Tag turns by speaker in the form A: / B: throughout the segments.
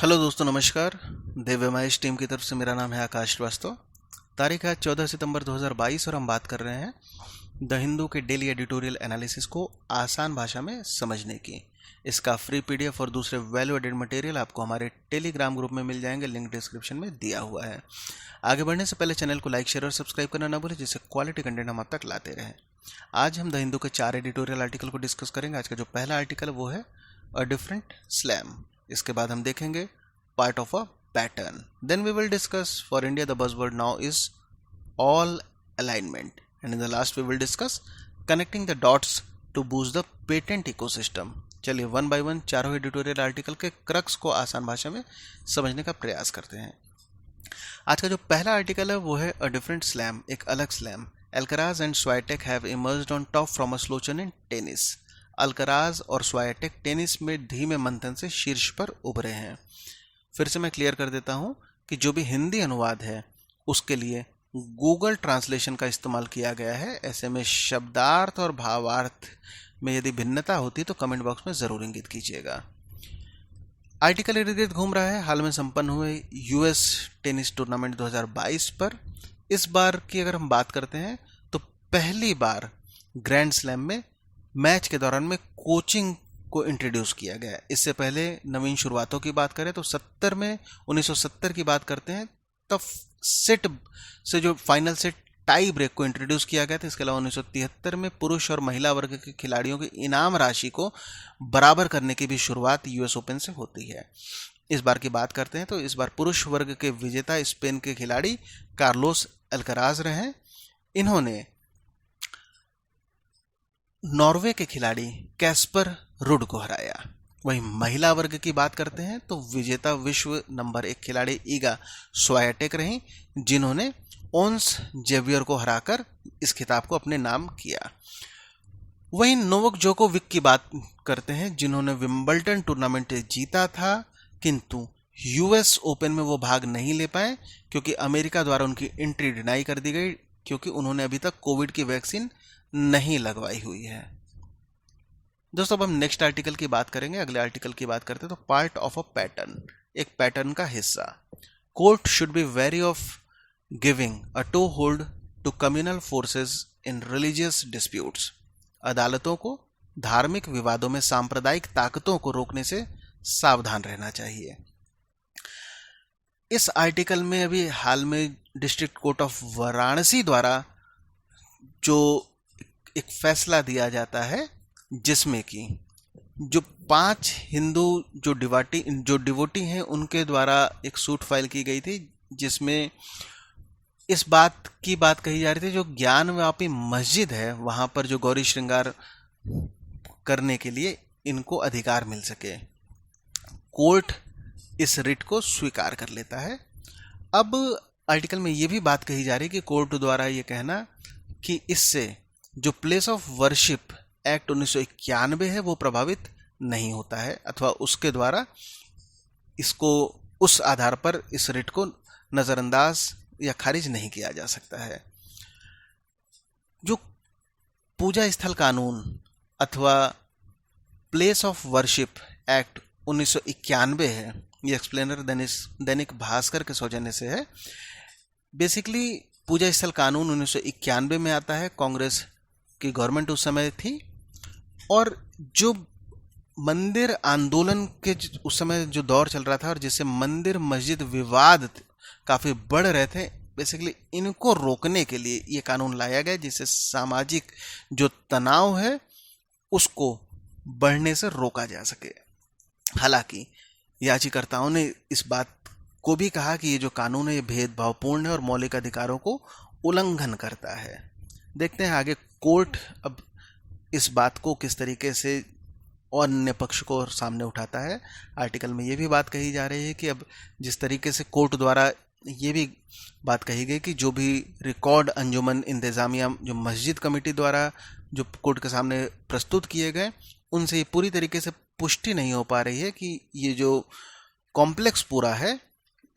A: Hello दोस्तों, नमस्कार। Divya Mahesh team की तरफ से मेरा नाम है आकाश श्रीवास्तव। तारीख है 14 सितंबर 2022 और हम बात कर रहे हैं द हिंदू के डेली एडिटोरियल एनालिसिस को आसान भाषा में समझने की। इसका फ्री पीडीएफ और दूसरे वैल्यू एडेड मटेरियल आपको हमारे टेलीग्राम ग्रुप में मिल जाएंगे, लिंक डिस्क्रिप्शन में दिया हुआ है। आगे बढ़ने से पहले चैनल को लाइक, शेयर और सब्सक्राइब करना ना भूलें, जिससे क्वालिटी कंटेंट हम आप तक लाते रहें। आज हम द हिंदू के 4 एडिटोरियल आर्टिकल को डिस्कस करेंगे। आज का जो पहला आर्टिकल है वो है अ डिफरेंट स्लैम। इसके बाद हम देखेंगे part of a pattern. Then we will discuss for India the buzzword now is all alignment, and in the last we will discuss connecting the dots to boost the patent ecosystem. चलिए one by one चारों editorial article के crux को आसान भाषा में समझने का प्रयास करते हैं। आज का जो पहला आर्टिकल है वो है अ डिफरेंट स्लैम, एक अलग slam. Alcaraz and Swiatek have emerged on top from a slow churn in tennis. Alcaraz और स्वाइटेक टेनिस में धीमे मंथन से शीर्ष पर उभरे हैं। फिर से मैं क्लियर कर देता हूं कि जो भी हिंदी अनुवाद है उसके लिए गूगल ट्रांसलेशन का इस्तेमाल किया गया है। ऐसे में शब्दार्थ और भावार्थ में यदि भिन्नता होती तो कमेंट बॉक्स में जरूर इंगित कीजिएगा। आर्टिकल इर्द गिर्द घूम रहा है हाल में संपन्न हुए यूएस टेनिस टूर्नामेंट 2022 पर। इस बार की अगर हम बात करते हैं तो पहली बार ग्रैंड स्लैम में मैच के दौरान में कोचिंग को इंट्रोड्यूस किया गया। इससे पहले नवीन शुरुआतों की बात करें तो 1970 की बात करते हैं, तब सेट से जो फाइनल से टाई ब्रेक को इंट्रोड्यूस किया गया था। इसके अलावा 1973 में पुरुष और महिला वर्ग के खिलाड़ियों की इनाम राशि को बराबर करने की भी शुरुआत यूएस ओपन से होती है। इस बार की बात करते हैं तो इस बार पुरुष वर्ग के विजेता स्पेन के खिलाड़ी कार्लोस अल्कराज रहे। इन्होंने नॉर्वे के खिलाड़ी कैस्पर रुड को हराया। वहीं महिला वर्ग की बात करते हैं तो विजेता विश्व नंबर 1 खिलाड़ी ईगा स्वाइटेक रहीं, जिन्होंने ओन्स जेवियर को हराकर इस खिताब को अपने नाम किया। वहीं नोवाक जोकोविक की बात करते हैं, जिन्होंने विंबलडन टूर्नामेंट जीता था, किंतु यूएस ओपन में वो भाग नहीं ले पाए क्योंकि अमेरिका द्वारा उनकी एंट्री डिनाई कर दी गई, क्योंकि उन्होंने अभी तक कोविड की वैक्सीन नहीं लगवाई हुई है। दोस्तों अब हम नेक्स्ट आर्टिकल की बात करेंगे। अगले आर्टिकल की बात करते हैं तो पार्ट ऑफ अ पैटर्न, एक पैटर्न का हिस्सा। Court should be wary of giving a toehold to communal forces in religious disputes. अदालतों को धार्मिक विवादों में सांप्रदायिक ताकतों को रोकने से सावधान रहना चाहिए। इस आर्टिकल में अभी हाल में डिस्ट्रिक्ट कोर्ट ऑफ वाराणसी द्वारा जो एक फैसला दिया जाता है, जिसमें कि जो 5 हिंदू जो डिवोटी हैं उनके द्वारा एक सूट फाइल की गई थी, जिसमें इस बात की बात कही जा रही थी जो ज्ञानव्यापी मस्जिद है वहां पर जो गौरी श्रृंगार करने के लिए इनको अधिकार मिल सके। कोर्ट इस रिट को स्वीकार कर लेता है। अब आर्टिकल में यह भी बात कही जा रही है कि कोर्ट द्वारा ये कहना कि इससे जो प्लेस ऑफ वर्शिप एक्ट 1991 है वो प्रभावित नहीं होता है, अथवा उसके द्वारा इसको उस आधार पर इस रिट को नजरअंदाज या खारिज नहीं किया जा सकता है। जो पूजा स्थल कानून अथवा प्लेस ऑफ वर्शिप एक्ट 1991 है, ये एक्सप्लेनर दैनिक भास्कर के सौजन्य से है। बेसिकली पूजा स्थल कानून 1991 में आता है। कांग्रेस की गवर्नमेंट उस समय थी, और जो मंदिर आंदोलन के उस समय जो दौर चल रहा था और जिससे मंदिर मस्जिद विवाद काफ़ी बढ़ रहे थे, बेसिकली इनको रोकने के लिए ये कानून लाया गया, जिससे सामाजिक जो तनाव है उसको बढ़ने से रोका जा सके। हालांकि याचिकाकर्ताओं ने इस बात को भी कहा कि ये जो कानून है ये भेदभावपूर्ण है और मौलिक अधिकारों को उल्लंघन करता है। देखते हैं आगे कोर्ट अब इस बात को किस तरीके से और अन्य पक्ष को सामने उठाता है। आर्टिकल में ये भी बात कही जा रही है कि अब जिस तरीके से कोर्ट द्वारा ये भी बात कही गई कि जो भी रिकॉर्ड अंजुमन इंतजामिया जो मस्जिद कमेटी द्वारा जो कोर्ट के सामने प्रस्तुत किए गए, उनसे ये पूरी तरीके से पुष्टि नहीं हो पा रही है कि ये जो कॉम्प्लेक्स पूरा है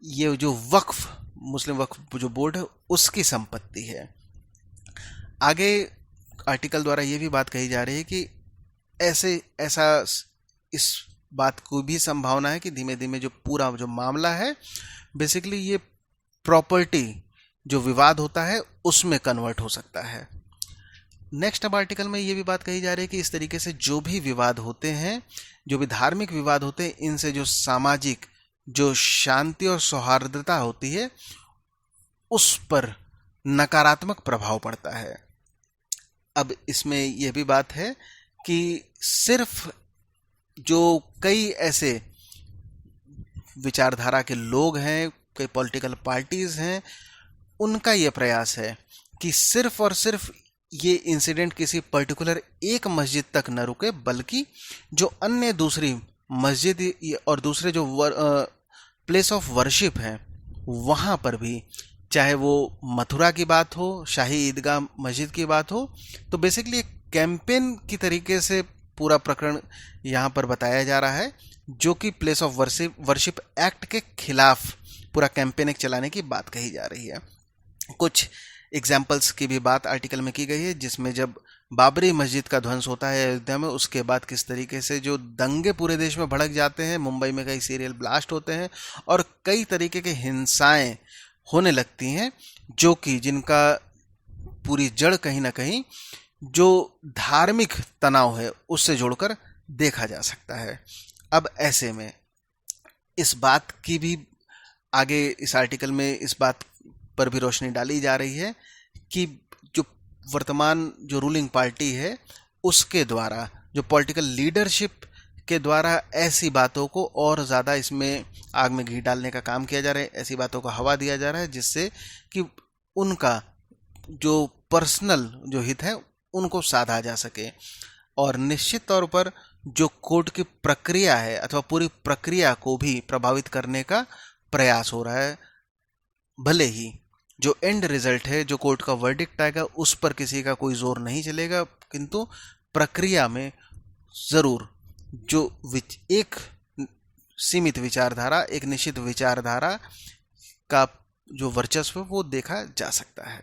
A: ये जो वक्फ मुस्लिम वक्फ जो बोर्ड है उसकी संपत्ति है। आगे आर्टिकल द्वारा ये भी बात कही जा रही है कि ऐसा इस बात को भी संभावना है कि धीमे धीमे जो पूरा जो मामला है बेसिकली ये प्रॉपर्टी जो विवाद होता है उसमें कन्वर्ट हो सकता है। नेक्स्ट अब आर्टिकल में ये भी बात कही जा रही है कि इस तरीके से जो भी विवाद होते हैं, जो भी धार्मिक विवाद होते हैं, इनसे जो सामाजिक जो शांति और सौहार्दता होती है उस पर नकारात्मक प्रभाव पड़ता है। अब इसमें यह भी बात है कि सिर्फ जो कई ऐसे विचारधारा के लोग हैं, कई पॉलिटिकल पार्टीज हैं, उनका यह प्रयास है कि सिर्फ और सिर्फ ये इंसिडेंट किसी पर्टिकुलर एक मस्जिद तक न रुके, बल्कि जो अन्य दूसरी मस्जिद और दूसरे जो प्लेस ऑफ वर्शिप हैं वहाँ पर भी, चाहे वो मथुरा की बात हो, शाही ईदगाह मस्जिद की बात हो, तो बेसिकली एक कैंपेन की तरीके से पूरा प्रकरण यहाँ पर बताया जा रहा है, जो कि प्लेस ऑफ वर्शिप एक्ट के खिलाफ पूरा कैंपेन एक चलाने की बात कही जा रही है। कुछ एग्जाम्पल्स की भी बात आर्टिकल में की गई है, जिसमें जब बाबरी मस्जिद का ध्वंस होता है अयोध्या में, उसके बाद किस तरीके से जो दंगे पूरे देश में भड़क जाते हैं, मुंबई में कई सीरियल ब्लास्ट होते हैं और कई तरीके के हिंसाएं होने लगती हैं, जो कि जिनका पूरी जड़ कहीं ना कहीं जो धार्मिक तनाव है उससे जोड़कर देखा जा सकता है। अब ऐसे में इस बात की भी आगे इस आर्टिकल में इस बात पर भी रोशनी डाली जा रही है कि जो वर्तमान जो रूलिंग पार्टी है उसके द्वारा, जो पॉलिटिकल लीडरशिप के द्वारा ऐसी बातों को और ज़्यादा इसमें आग में घी डालने का काम किया जा रहा है, ऐसी बातों को हवा दिया जा रहा है, जिससे कि उनका जो पर्सनल जो हित है उनको साधा जा सके। और निश्चित तौर पर जो कोर्ट की प्रक्रिया है अथवा पूरी प्रक्रिया को भी प्रभावित करने का प्रयास हो रहा है। भले ही जो एंड रिजल्ट है, जो कोर्ट का वर्डिक्ट आएगा, उस पर किसी का कोई जोर नहीं चलेगा, किंतु प्रक्रिया में ज़रूर जो एक सीमित विचारधारा, एक निश्चित विचारधारा का जो वर्चस्व वो देखा जा सकता है।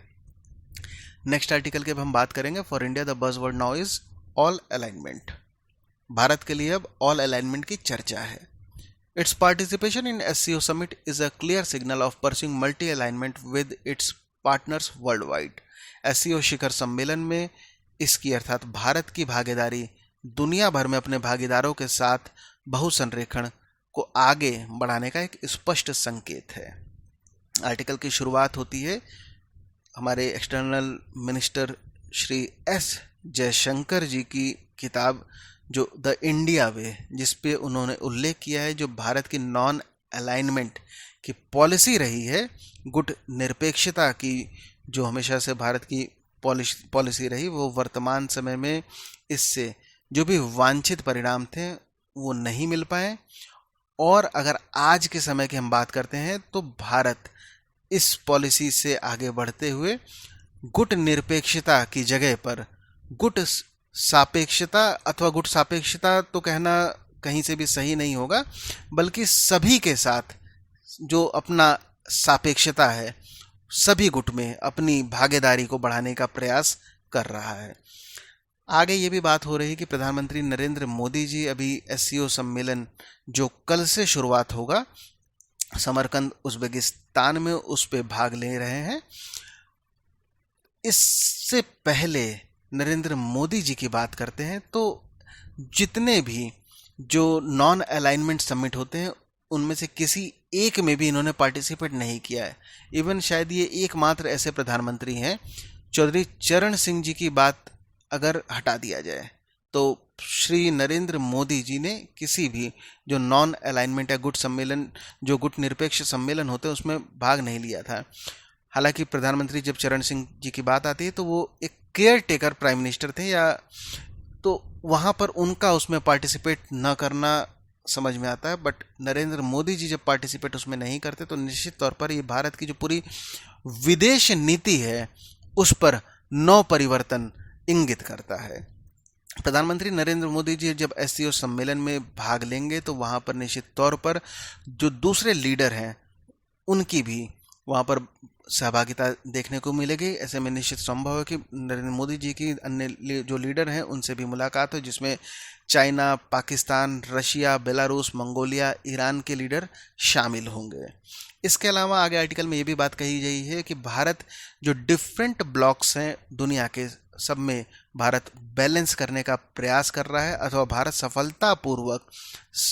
A: नेक्स्ट आर्टिकल की अब हम बात करेंगे। For India the buzzword now is all alignment. Bharat के लिए अब ऑल अलाइनमेंट की चर्चा है। Its participation in SCO summit is a clear signal of pursuing multi-alignment with its partners worldwide. SCO शिखर सम्मेलन में इसकी अर्थात भारत की भागीदारी दुनिया भर में अपने भागीदारों के साथ बहुसंरेखण को आगे बढ़ाने का एक स्पष्ट संकेत है। आर्टिकल की शुरुआत होती है हमारे external minister Shri S Jaishankar ji की किताब जो द इंडिया वे, जिस पे उन्होंने उल्लेख किया है जो भारत की नॉन अलाइनमेंट की पॉलिसी रही है, गुट निरपेक्षता की जो हमेशा से भारत की पॉलिसी रही, वो वर्तमान समय में इससे जो भी वांछित परिणाम थे वो नहीं मिल पाए। और अगर आज के समय की हम बात करते हैं तो भारत इस पॉलिसी से आगे बढ़ते हुए गुट निरपेक्षता की जगह पर गुट सापेक्षता अथवा गुट सापेक्षता तो कहना कहीं से भी सही नहीं होगा, बल्कि सभी के साथ जो अपना सापेक्षता है सभी गुट में अपनी भागीदारी को बढ़ाने का प्रयास कर रहा है। आगे ये भी बात हो रही है कि प्रधानमंत्री नरेंद्र मोदी जी अभी एससीओ सम्मेलन जो कल से शुरुआत होगा समरकंद उज़्बेकिस्तान में, उस पे भाग ले रहे हैं। इससे पहले नरेंद्र मोदी जी की बात करते हैं तो जितने भी जो नॉन अलाइनमेंट समिट होते हैं उनमें से किसी एक में भी इन्होंने पार्टिसिपेट नहीं किया है। इवन शायद ये एकमात्र ऐसे प्रधानमंत्री हैं, चौधरी चरण सिंह जी की बात अगर हटा दिया जाए तो श्री नरेंद्र मोदी जी ने किसी भी जो नॉन अलाइनमेंट या गुट सम्मेलन, जो गुट निरपेक्ष सम्मेलन होते हैं उसमें भाग नहीं लिया था। हालांकि प्रधानमंत्री जब चरण सिंह जी की बात आती है तो वो एक केयर टेकर प्राइम मिनिस्टर थे, या तो वहाँ पर उनका उसमें पार्टिसिपेट न करना समझ में आता है। बट नरेंद्र मोदी जी जब पार्टिसिपेट उसमें नहीं करते तो निश्चित तौर पर ये भारत की जो पूरी विदेश नीति है उस पर नौ परिवर्तन इंगित करता है। प्रधानमंत्री नरेंद्र मोदी जी जब एससीओ सम्मेलन में भाग लेंगे तो वहाँ पर निश्चित तौर पर जो दूसरे लीडर हैं उनकी भी वहाँ पर सहभागिता देखने को मिलेगी। ऐसे में निश्चित संभव है कि नरेंद्र मोदी जी की अन्य जो लीडर हैं उनसे भी मुलाकात हो, जिसमें China, Pakistan, Russia, Belarus, Mongolia, Iran के लीडर शामिल होंगे। इसके अलावा आगे आर्टिकल में ये भी बात कही गई है कि भारत जो डिफरेंट ब्लॉक्स हैं दुनिया के, सब में भारत बैलेंस करने का प्रयास कर रहा है, अथवा भारत सफलतापूर्वक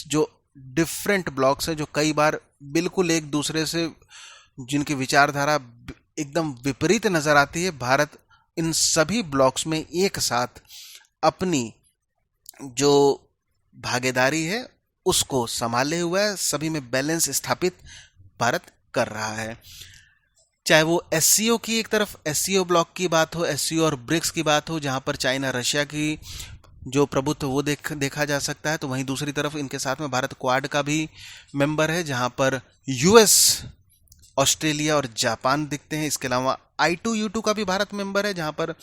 A: जो डिफरेंट ब्लॉक्स हैं जो कई बार बिल्कुल एक दूसरे से जिनकी विचारधारा एकदम विपरीत नजर आती है, भारत इन सभी ब्लॉक्स में एक साथ अपनी जो भागीदारी है उसको संभाले हुआ है, सभी में बैलेंस स्थापित भारत कर रहा है। चाहे वो एससीओ की एक तरफ एससीओ ब्लॉक की बात हो, एससीओ और ब्रिक्स की बात हो, जहां पर चाइना रशिया की जो प्रभुत्व वो देखा जा सकता है, तो वहीं दूसरी तरफ इनके साथ में भारत क्वाड का भी मेंबर है, जहां पर यूएस, ऑस्ट्रेलिया और जापान दिखते हैं। इसके अलावा I2U2 का भी भारत मेंबर है, जहां पर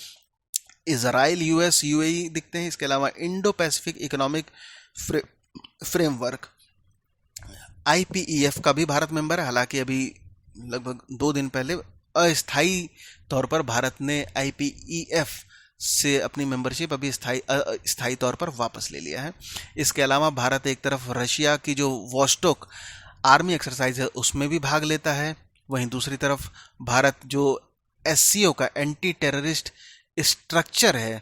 A: इजराइल, यूएस, यूएई दिखते हैं। इसके अलावा Indo Pacific economic framework IPEF का भी भारत मेंबर है। हालांकि अभी लगभग 2 दिन पहले अस्थायी तौर पर भारत ने IPEF से अपनी मेंबरशिप अभी स्थायी तौर पर वापस ले लिया है। इसके अलावा भारत एक तरफ रशिया की जो वॉस्टोक आर्मी एक्सरसाइज है उसमें भी भाग लेता है, वहीं दूसरी तरफ भारत जो एससीओ का एंटी टेररिस्ट स्ट्रक्चर है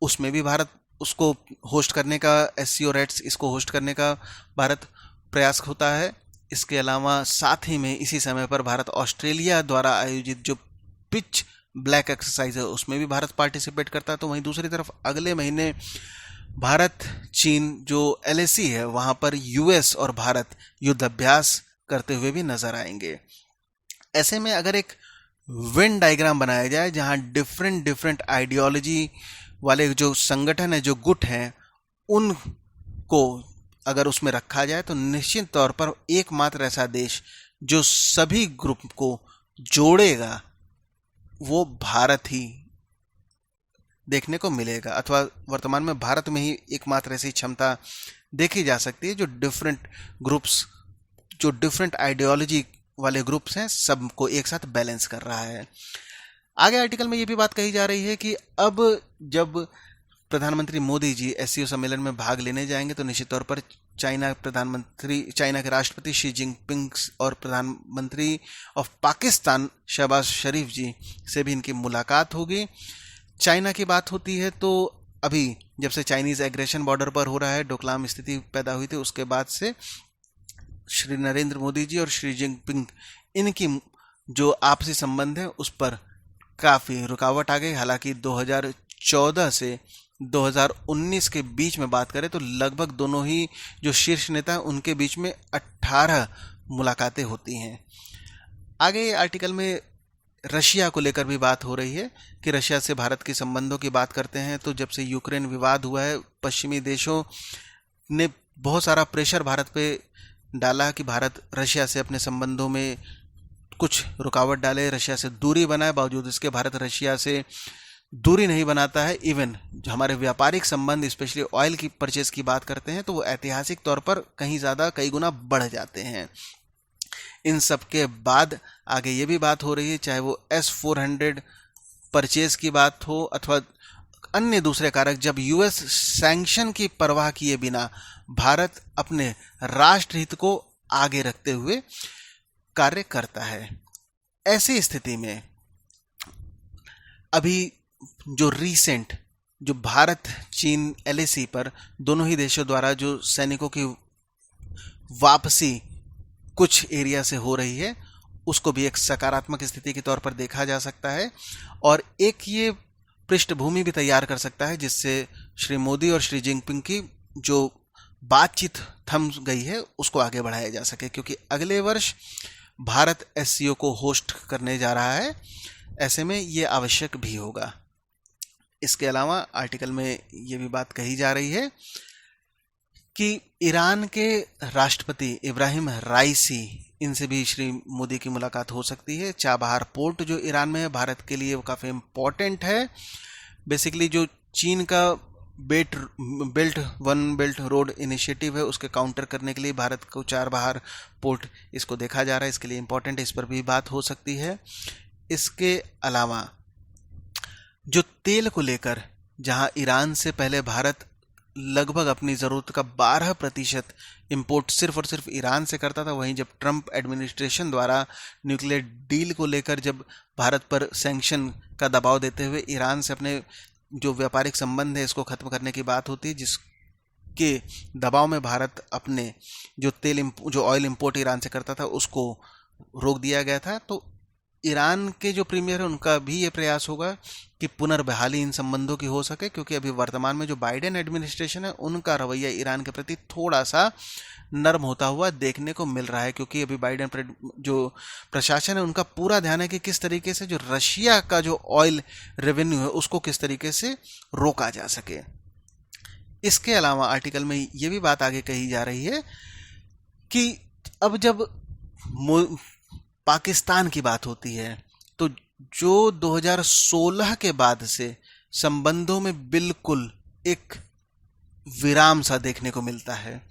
A: उसमें भी भारत उसको होस्ट करने का, एससीओ रेट्स इसको होस्ट करने का भारत प्रयास होता है। इसके अलावा साथ ही में इसी समय पर भारत ऑस्ट्रेलिया द्वारा आयोजित जो पिच ब्लैक एक्सरसाइज है उसमें भी भारत पार्टिसिपेट करता है। तो वहीं दूसरी तरफ अगले महीने भारत चीन जो LAC है वहां पर यूएस और भारत युद्धाभ्यास करते हुए भी नजर आएंगे। ऐसे में अगर एक वेन डायग्राम बनाया जाए जहां डिफरेंट आइडियोलॉजी वाले जो संगठन है, जो गुट हैं, उनको अगर उसमें रखा जाए तो निश्चित तौर पर एकमात्र ऐसा देश जो सभी ग्रुप को जोड़ेगा वो भारत ही देखने को मिलेगा, अथवा वर्तमान में भारत में ही एकमात्र ऐसी क्षमता देखी जा सकती है जो डिफरेंट ग्रुप्स, जो डिफरेंट आइडियोलॉजी वाले ग्रुप्स हैं, सबको एक साथ बैलेंस कर रहा है। आगे आर्टिकल में ये भी बात कही जा रही है कि अब जब प्रधानमंत्री मोदी जी एससीओ सम्मेलन में भाग लेने जाएंगे तो निश्चित तौर पर चाइना के राष्ट्रपति शी जिनपिंग और प्रधानमंत्री ऑफ पाकिस्तान शहबाज शरीफ जी से भी इनकी मुलाकात होगी। चाइना की बात होती है तो अभी जब से चाइनीज एग्रेशन बॉर्डर पर हो रहा है, डोकलाम स्थिति पैदा हुई थी, उसके बाद से श्री नरेंद्र मोदी जी और शी जिनपिंग इनकी जो आपसी संबंध है उस पर काफ़ी रुकावट आ गई। हालांकि 2014 से 2019 के बीच में बात करें तो लगभग दोनों ही जो शीर्ष नेता हैं उनके बीच में 18 मुलाकातें होती हैं। आगे आर्टिकल में रशिया को लेकर भी बात हो रही है कि रशिया से भारत के संबंधों की बात करते हैं तो जब से यूक्रेन विवाद हुआ है, पश्चिमी देशों ने बहुत सारा प्रेशर भारत पे डाला कि भारत रशिया से अपने संबंधों में कुछ रुकावट डाले, रशिया से दूरी बनाए। बावजूद इसके भारत रशिया से दूरी नहीं बनाता है। इवन जो हमारे व्यापारिक संबंध, स्पेशली ऑयल की परचेज की बात करते हैं तो वो ऐतिहासिक तौर पर कहीं ज़्यादा, कई गुना बढ़ जाते हैं। इन सब के बाद आगे ये भी बात हो रही है, चाहे वो S-400 परचेज की बात हो अथवा अन्य दूसरे कारक, जब यूएस सैंक्शन की परवाह किए बिना भारत अपने राष्ट्रहित को आगे रखते हुए कार्य करता है। ऐसी स्थिति में अभी जो रिसेंट जो भारत चीन LAC पर दोनों ही देशों द्वारा जो सैनिकों की वापसी कुछ एरिया से हो रही है उसको भी एक सकारात्मक स्थिति के तौर पर देखा जा सकता है और एक ये पृष्ठभूमि भी तैयार कर सकता है जिससे श्री मोदी और श्री जिनपिंग की जो बातचीत थम गई है उसको आगे बढ़ाया जा सके, क्योंकि अगले वर्ष भारत SCO को होस्ट करने जा रहा है। ऐसे में ये आवश्यक भी होगा। इसके अलावा आर्टिकल में ये भी बात कही जा रही है कि ईरान के राष्ट्रपति इब्राहिम राइसी, इनसे भी श्री मोदी की मुलाकात हो सकती है। चाबहार पोर्ट जो ईरान में है भारत के लिए वो काफ़ी इम्पोर्टेंट है। बेसिकली जो चीन का belt one belt road initiative है, उसके काउंटर करने के लिए भारत को चार बाहर पोर्ट इसको देखा जा रहा है, इसके लिए इम्पोर्टेंट है, इस पर भी बात हो सकती है। इसके अलावा जो तेल को लेकर, जहां ईरान से पहले भारत लगभग अपनी ज़रूरत का 12% इम्पोर्ट सिर्फ और सिर्फ ईरान से करता था, वहीं जब ट्रंप एडमिनिस्ट्रेशन द्वारा न्यूक्लियर डील को लेकर जब भारत पर सैंक्शन का दबाव देते हुए ईरान से अपने जो व्यापारिक संबंध है इसको ख़त्म करने की बात होती है, जिसके दबाव में भारत अपने जो ऑयल इम्पोर्ट ईरान से करता था उसको रोक दिया गया था। तो ईरान के जो प्रीमियर है उनका भी ये प्रयास होगा कि पुनर्बहाली इन संबंधों की हो सके, क्योंकि अभी वर्तमान में जो बाइडेन एडमिनिस्ट्रेशन है उनका रवैया ईरान के प्रति थोड़ा सा नरम होता हुआ देखने को मिल रहा है, क्योंकि अभी बाइडेन जो प्रशासन है उनका पूरा ध्यान है कि किस तरीके से जो रशिया का जो ऑयल रेवेन्यू है उसको किस तरीके से रोका जा सके। इसके अलावा आर्टिकल में ये भी बात आगे कही जा रही है कि अब जब पाकिस्तान की बात होती है तो जो 2016 के बाद से संबंधों में बिल्कुल एक विराम सा देखने को मिलता है,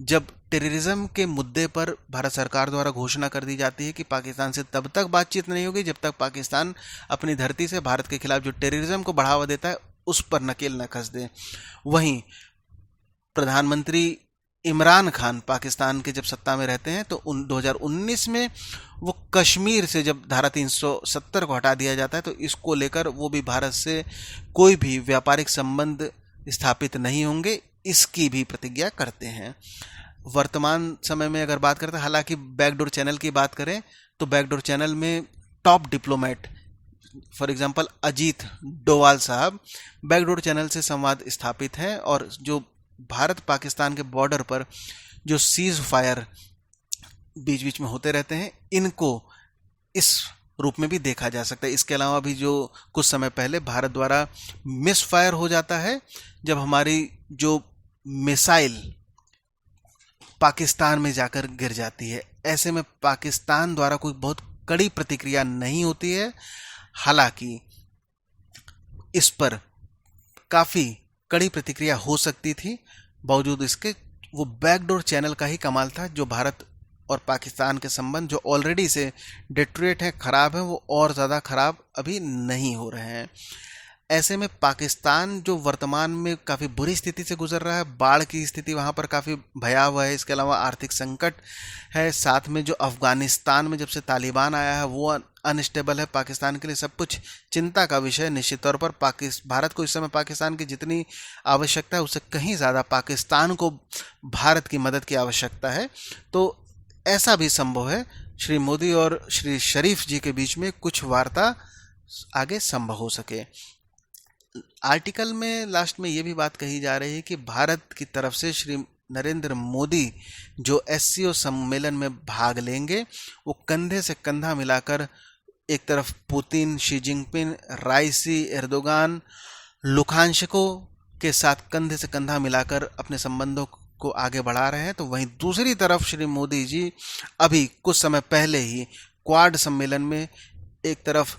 A: जब टेररिज्म के मुद्दे पर भारत सरकार द्वारा घोषणा कर दी जाती है कि पाकिस्तान से तब तक बातचीत नहीं होगी जब तक पाकिस्तान अपनी धरती से भारत के खिलाफ जो टेररिज्म को बढ़ावा देता है उस पर नकेल न कस दे। वहीं प्रधानमंत्री इमरान खान पाकिस्तान के जब सत्ता में रहते हैं तो 2019 में वो कश्मीर से जब धारा 370 को हटा दिया जाता है तो इसको लेकर वो भी भारत से कोई भी व्यापारिक संबंध स्थापित नहीं होंगे, इसकी भी प्रतिज्ञा करते हैं। वर्तमान समय में अगर बात करते हैं, हालांकि बैकडोर चैनल की बात करें तो बैकडोर चैनल में top diplomat for example Ajit Doval साहब बैकडोर चैनल से संवाद स्थापित हैं, और जो भारत पाकिस्तान के बॉर्डर पर जो सीज फायर बीच बीच में होते रहते हैं इनको इस रूप में भी देखा जा सकता है। इसके अलावा भी जो कुछ समय पहले भारत द्वारा मिस फायर हो जाता है जब हमारी जो मिसाइल पाकिस्तान में जाकर गिर जाती है, ऐसे में पाकिस्तान द्वारा कोई बहुत कड़ी प्रतिक्रिया नहीं होती है। हालांकि इस पर काफ़ी कड़ी प्रतिक्रिया हो सकती थी, बावजूद इसके वो बैकडोर चैनल का ही कमाल था। जो भारत और पाकिस्तान के संबंध जो ऑलरेडी से डिटेरियोरेट हैं, ख़राब हैं, वो और ज़्यादा ख़राब अभी नहीं हो रहे हैं। ऐसे में पाकिस्तान जो वर्तमान में काफ़ी बुरी स्थिति से गुजर रहा है, बाढ़ की स्थिति वहाँ पर काफ़ी भयावह है, इसके अलावा आर्थिक संकट है, साथ में जो अफ़गानिस्तान में जब से तालिबान आया है वो अनस्टेबल है, पाकिस्तान के लिए सब कुछ चिंता का विषय। निश्चित तौर पर भारत को इस समय पाकिस्तान की जितनी आवश्यकता है उससे कहीं ज़्यादा पाकिस्तान को भारत की मदद की आवश्यकता है। तो ऐसा भी संभव है श्री मोदी और श्री शरीफ जी के बीच में कुछ वार्ता आगे संभव हो सके। आर्टिकल में लास्ट में ये भी बात कही जा रही है कि भारत की तरफ से श्री नरेंद्र मोदी जो एससीओ सम्मेलन में भाग लेंगे वो कंधे से कंधा मिलाकर एक तरफ Putin, Xi Jinping, राइसी, Erdogan, Lukashenko के साथ कंधे से कंधा मिलाकर अपने संबंधों को आगे बढ़ा रहे हैं, तो वहीं दूसरी तरफ श्री मोदी जी अभी कुछ समय पहले ही क्वाड सम्मेलन में एक तरफ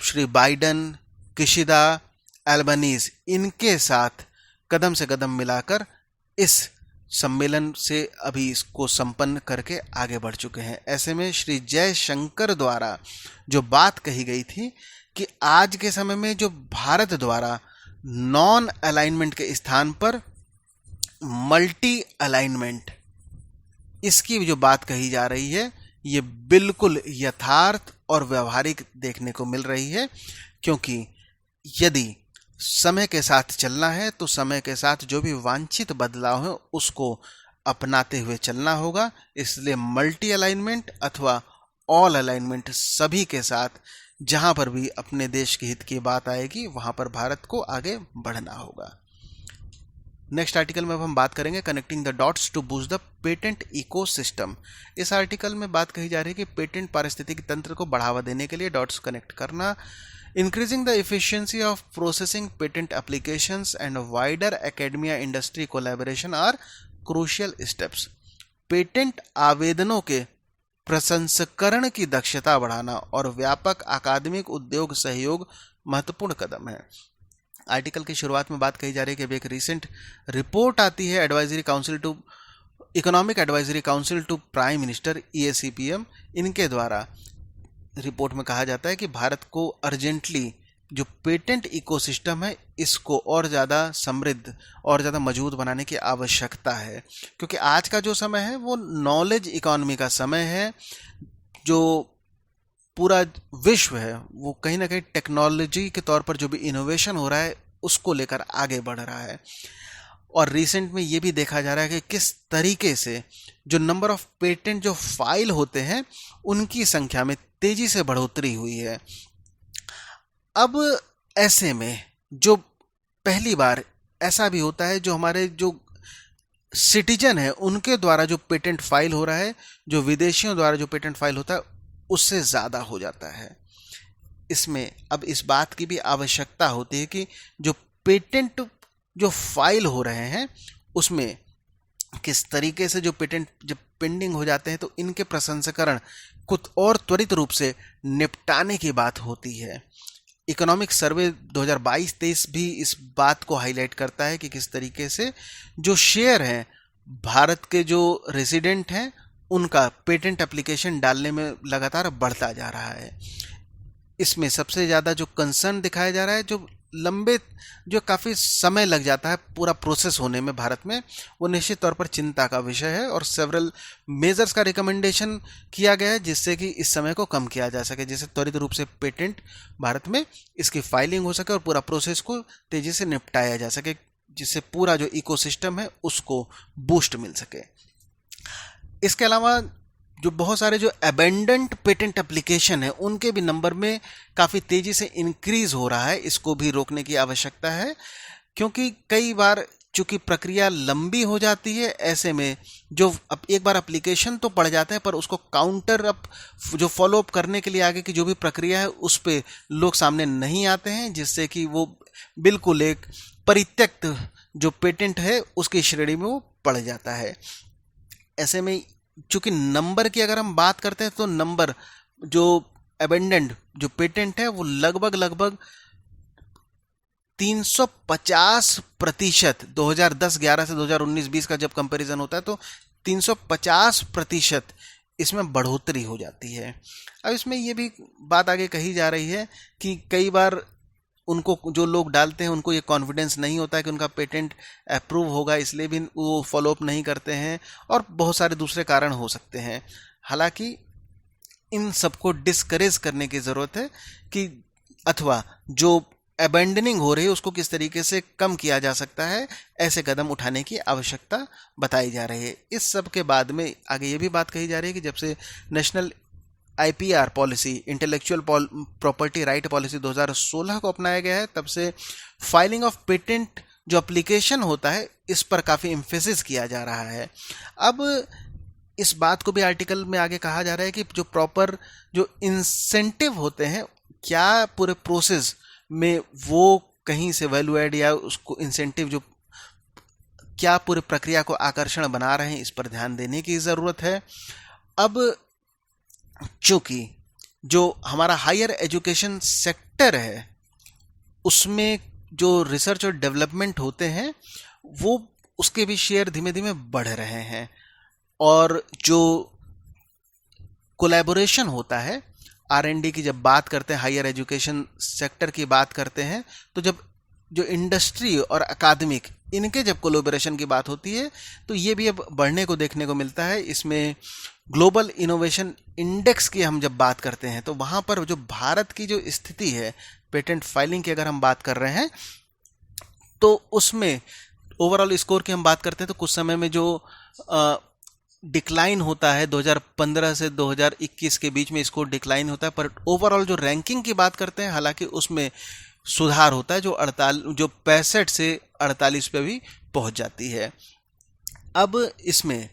A: श्री बाइडन, किशिदा, एल्बनीज इनके साथ कदम से कदम मिलाकर इस सम्मेलन से अभी इसको संपन्न करके आगे बढ़ चुके हैं। ऐसे में श्री जयशंकर द्वारा जो बात कही गई थी कि आज के समय में जो भारत द्वारा नॉन अलाइनमेंट के स्थान पर मल्टी अलाइनमेंट, इसकी जो बात कही जा रही है ये बिल्कुल यथार्थ और व्यवहारिक देखने को मिल रही है, क्योंकि यदि समय के साथ चलना है तो समय के साथ जो भी वांछित बदलाव है उसको अपनाते हुए चलना होगा। इसलिए मल्टी अलाइनमेंट अथवा ऑल अलाइनमेंट सभी के साथ जहां पर भी अपने देश के हित की बात आएगी वहां पर भारत को आगे बढ़ना होगा। नेक्स्ट आर्टिकल में अब हम बात करेंगे connecting the dots to boost the patent ecosystem. इस आर्टिकल में बात कही जा रही है कि पेटेंट पारिस्थितिकी तंत्र को बढ़ावा देने के लिए डॉट्स कनेक्ट करना, increasing the efficiency of processing patent applications and wider academia industry collaboration are crucial steps। Patent आवेदनों के प्रसंस्करण की दक्षता बढ़ाना और व्यापक अकादमिक उद्योग सहयोग महत्वपूर्ण कदम है। आर्टिकल की शुरुआत में बात कही जा रही है कि अभी एक रिसेंट रिपोर्ट आती है advisory council to economic advisory council to prime minister EACPM, इनके द्वारा रिपोर्ट में कहा जाता है कि भारत को अर्जेंटली जो पेटेंट इकोसिस्टम है इसको और ज़्यादा समृद्ध और ज़्यादा मजबूत बनाने की आवश्यकता है, क्योंकि आज का जो समय है वो नॉलेज इकोनॉमी का समय है। जो पूरा विश्व है वो कहीं ना कहीं टेक्नोलॉजी के तौर पर जो भी इनोवेशन हो रहा है उसको लेकर आगे बढ़ रहा है। और रिसेंट में ये भी देखा जा रहा है कि किस तरीके से जो नंबर ऑफ पेटेंट जो फाइल होते हैं उनकी संख्या में तेजी से बढ़ोतरी हुई है। अब ऐसे में जो पहली बार ऐसा भी होता है जो हमारे जो सिटीजन है उनके द्वारा जो पेटेंट फाइल हो रहा है, जो विदेशियों द्वारा जो पेटेंट फाइल होता है उससे ज़्यादा हो जाता है। इसमें अब इस बात की भी आवश्यकता होती है कि जो पेटेंट जो फाइल हो रहे हैं उसमें किस तरीके से जो पेटेंट जब पेंडिंग हो जाते हैं तो इनके प्रसंस्करण कुछ और त्वरित रूप से निपटाने की बात होती है। इकोनॉमिक सर्वे 2022-23 भी इस बात को हाईलाइट करता है कि किस तरीके से जो शेयर हैं भारत के जो रेजिडेंट हैं उनका पेटेंट एप्लीकेशन डालने में लगातार बढ़ता जा रहा है। इसमें सबसे ज़्यादा जो कंसर्न दिखाया जा रहा है, जो काफ़ी समय लग जाता है पूरा प्रोसेस होने में भारत में, वो निश्चित तौर पर चिंता का विषय है और सेवरल मेजर्स का रिकमेंडेशन किया गया है जिससे कि इस समय को कम किया जा सके, जिससे त्वरित रूप से पेटेंट भारत में इसकी फाइलिंग हो सके और पूरा प्रोसेस को तेज़ी से निपटाया जा सके, जिससे पूरा जो इकोसिस्टम है उसको बूस्ट मिल सके। इसके अलावा जो बहुत सारे जो अबेंडेंट पेटेंट एप्लीकेशन है उनके भी नंबर में काफ़ी तेज़ी से इंक्रीज हो रहा है। इसको भी रोकने की आवश्यकता है, क्योंकि कई बार चूंकि प्रक्रिया लंबी हो जाती है, ऐसे में जो एक बार एप्लीकेशन तो पड़ जाता है पर उसको काउंटर अप जो फॉलोअप करने के लिए आगे की जो भी प्रक्रिया है उस पर लोग सामने नहीं आते हैं, जिससे कि वो बिल्कुल एक परित्यक्त जो पेटेंट है उसकी श्रेणी में वो पड़ जाता है। ऐसे में चूंकि नंबर की अगर हम बात करते हैं तो नंबर जो अबेंडेंट जो पेटेंट है वो लगभग 350% 2010-11 से 2019-20 का जब कंपैरिजन होता है तो 350% इसमें बढ़ोतरी हो जाती है। अब इसमें ये भी बात आगे कही जा रही है कि कई बार उनको जो लोग डालते हैं उनको ये कॉन्फिडेंस नहीं होता है कि उनका पेटेंट अप्रूव होगा, इसलिए भी वो फॉलोअप नहीं करते हैं और बहुत सारे दूसरे कारण हो सकते हैं। हालांकि इन सबको डिस्करेज करने की ज़रूरत है कि अथवा जो अबैंडनिंग हो रही है उसको किस तरीके से कम किया जा सकता है, ऐसे कदम उठाने की आवश्यकता बताई जा रही है। इस सब के बाद में आगे ये भी बात कही जा रही है कि जब से national IPR policy intellectual property right policy 2016 को अपनाया गया है, तब से फाइलिंग ऑफ पेटेंट जो एप्लीकेशन होता है इस पर काफ़ी एम्फेसिस किया जा रहा है। अब इस बात को भी आर्टिकल में आगे कहा जा रहा है कि जो प्रॉपर जो इंसेंटिव होते हैं क्या पूरे प्रोसेस में वो कहीं से वैल्यू एड या उसको इंसेंटिव जो क्या पूरी प्रक्रिया को आकर्षण बना रहे हैं, इस पर ध्यान देने की ज़रूरत है। अब चूंकि जो हमारा हायर एजुकेशन सेक्टर है उसमें जो रिसर्च और डेवलपमेंट होते हैं वो उसके भी शेयर धीमे धीमे बढ़ रहे हैं और जो कोलैबोरेशन होता है R&D की जब बात करते हैं, हायर एजुकेशन सेक्टर की बात करते हैं, तो जब जो इंडस्ट्री और अकादमिक इनके जब कोलैबोरेशन की बात होती है तो ये भी अब बढ़ने को देखने को मिलता है। इसमें ग्लोबल इनोवेशन इंडेक्स की हम जब बात करते हैं तो वहाँ पर जो भारत की जो स्थिति है पेटेंट फाइलिंग की अगर हम बात कर रहे हैं तो उसमें ओवरऑल स्कोर की हम बात करते हैं तो कुछ समय में जो डिक्लाइन होता है 2015 से 2021 के बीच में स्कोर डिक्लाइन होता है, पर ओवरऑल जो रैंकिंग की बात करते हैं हालांकि उसमें सुधार होता है जो 65 से 48 पे भी पहुंच जाती है। अब इसमें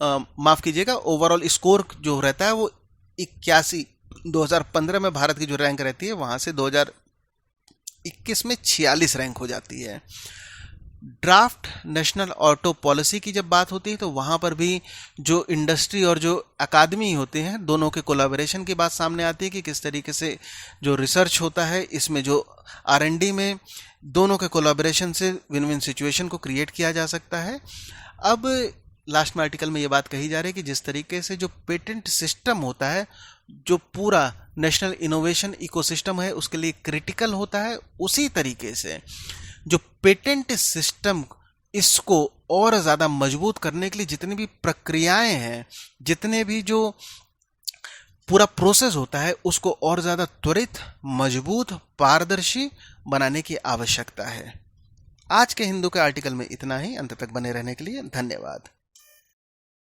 A: माफ़ कीजिएगा, ओवरऑल स्कोर जो रहता है वो 81 2015 में भारत की जो रैंक रहती है वहाँ से 2021 में 46 रैंक हो जाती है। ड्राफ्ट नेशनल ऑटो पॉलिसी की जब बात होती है तो वहाँ पर भी जो इंडस्ट्री और जो अकादमी होते हैं दोनों के कोलैबोरेशन की बात सामने आती है कि किस तरीके से जो रिसर्च होता है इसमें जो R&D में दोनों के कोलैबोरेशन से विन विन सिचुएशन को क्रिएट किया जा सकता है। अब लास्ट में आर्टिकल में ये बात कही जा रही है कि जिस तरीके से जो पेटेंट सिस्टम होता है जो पूरा नेशनल इनोवेशन इकोसिस्टम है उसके लिए क्रिटिकल होता है, उसी तरीके से जो पेटेंट सिस्टम इसको और ज़्यादा मजबूत करने के लिए जितनी भी प्रक्रियाएं हैं, जितने भी जो पूरा प्रोसेस होता है उसको और ज़्यादा त्वरित, मजबूत, पारदर्शी बनाने की आवश्यकता है। आज के हिंदू के आर्टिकल में इतना ही। अंत तक बने रहने के लिए धन्यवाद।